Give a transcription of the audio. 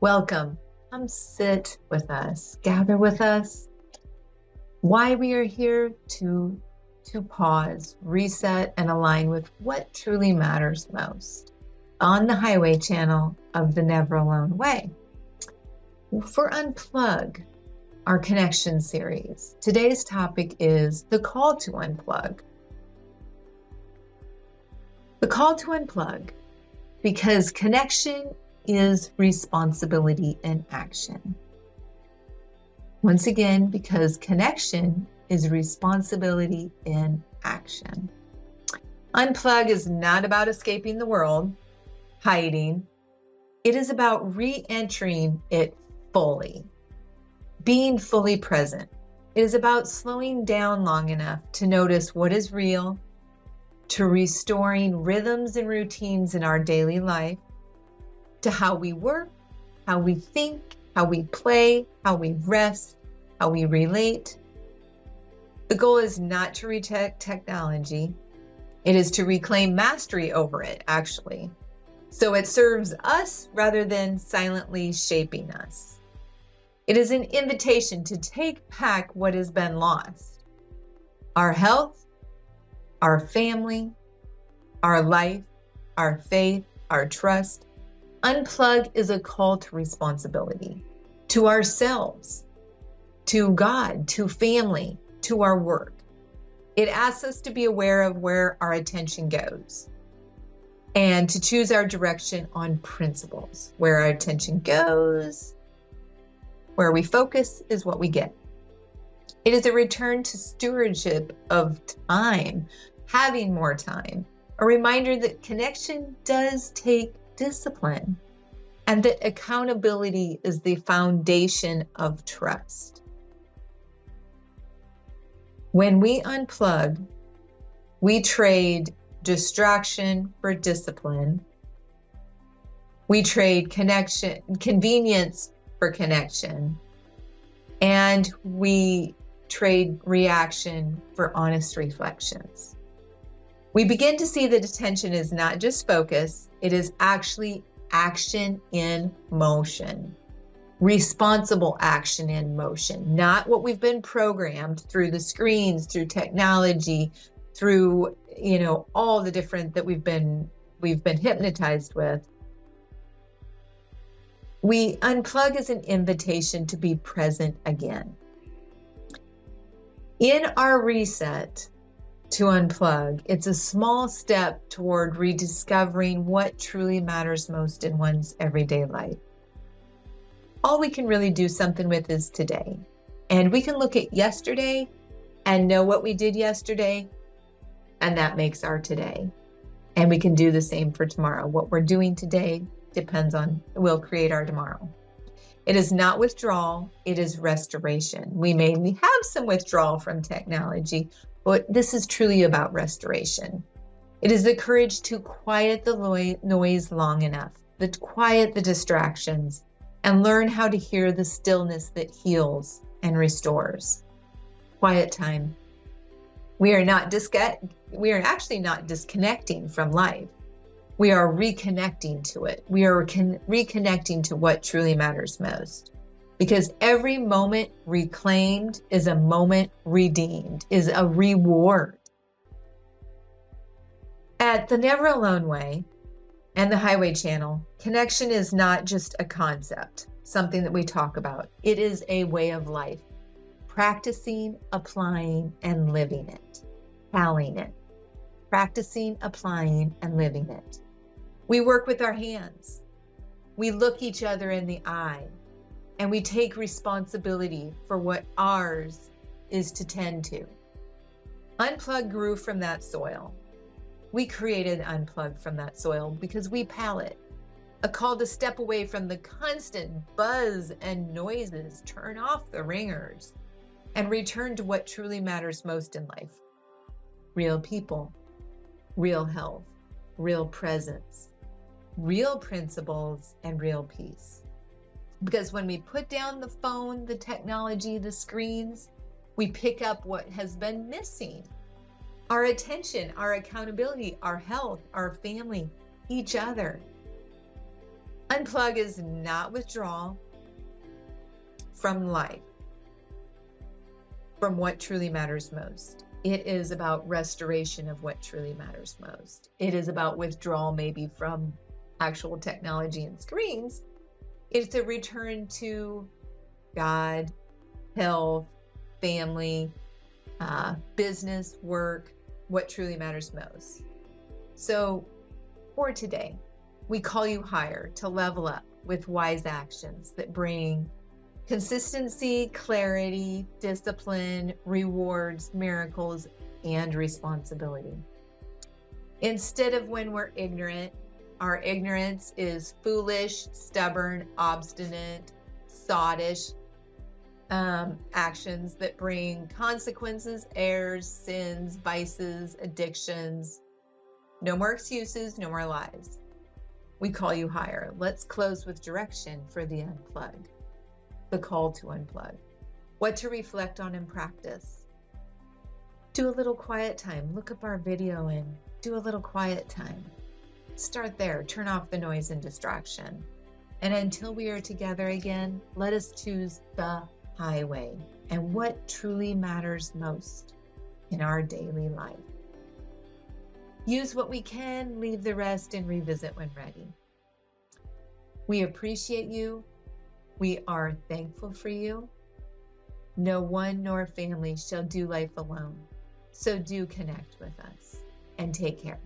Welcome. Come sit with us, gather with us. Why we are here to pause, reset, and align with what truly matters most on the highway channel of the Never Alone Way. For Unplug, our connection series, today's topic is the call to unplug. The call to unplug, because connection is responsibility in action. Once again, because connection is responsibility in action. Unplug is not about escaping the world, hiding. It is about re-entering it fully, being fully present. It is about slowing down long enough to notice what is real, to restoring rhythms and routines in our daily life, to how we work, how we think, how we play, how we rest, how we relate. The goal is not to reject technology. It is to reclaim mastery over it, actually. So it serves us rather than silently shaping us. It is an invitation to take back what has been lost. Our health, our family, our life, our faith, our trust. Unplug is a call to responsibility, to ourselves, to God, to family, to our work. It asks us to be aware of where our attention goes and to choose our direction on principles. Where our attention goes, where we focus is what we get. It is a return to stewardship of time, having more time, a reminder that connection does take discipline, and that accountability is the foundation of trust. When we unplug, we trade distraction for discipline. We trade convenience for connection, and we trade reaction for honest reflections. We begin to see that attention is not just focus, it is actually action in motion. Responsible action in motion, not what we've been programmed through the screens, through technology, through, all the different that we've been hypnotized with. We unplug as an invitation to be present again. In our reset to unplug, it's a small step toward rediscovering what truly matters most in one's everyday life. All we can really do something with is today. And we can look at yesterday and know what we did yesterday, and that makes our today. And we can do the same for tomorrow. What we're doing today will create our tomorrow. It is not withdrawal, it is restoration. We may have some withdrawal from technology, but this is truly about restoration. It is the courage to quiet the noise long enough, to quiet the distractions, and learn how to hear the stillness that heals and restores. Quiet time. We are actually not disconnecting from life. We are reconnecting to it. We are reconnecting to what truly matters most. Because every moment reclaimed is a moment redeemed, is a reward. At the Never Alone Way and the Highway Channel, connection is not just a concept, something that we talk about. It is a way of life, practicing, applying, and living it, telling it. Practicing, applying, and living it. We work with our hands. We look each other in the eye. And we take responsibility for what ours is to tend to. Unplug grew from that soil. We created Unplug from that soil because we palette. A call to step away from the constant buzz and noises, turn off the ringers, and return to what truly matters most in life. Real people, real health, real presence, real principles, and real peace. Because when we put down the phone, the technology, the screens, we pick up what has been missing. Our attention, our accountability, our health, our family, each other. Unplug is not withdrawal from life, from what truly matters most. It is about restoration of what truly matters most. It is about withdrawal maybe from actual technology and screens. It's a return to God, health, family, business, work, what truly matters most. So for today, we call you higher to level up with wise actions that bring consistency, clarity, discipline, rewards, miracles, and responsibility. Instead of when we're ignorant, our ignorance is foolish, stubborn, obstinate, sottish actions that bring consequences, errors, sins, vices, addictions. No more excuses, no more lies. We call you higher. Let's close with direction for the unplug. The call to unplug. What to reflect on and practice. Do a little quiet time. Look up our video and do a little quiet time. Start there. Turn off the noise and distraction. And until we are together again, let us choose the highway and what truly matters most in our daily life. Use what we can, leave the rest, and revisit when ready. We appreciate you. We are thankful for you. No one nor family shall do life alone. So do connect with us and take care.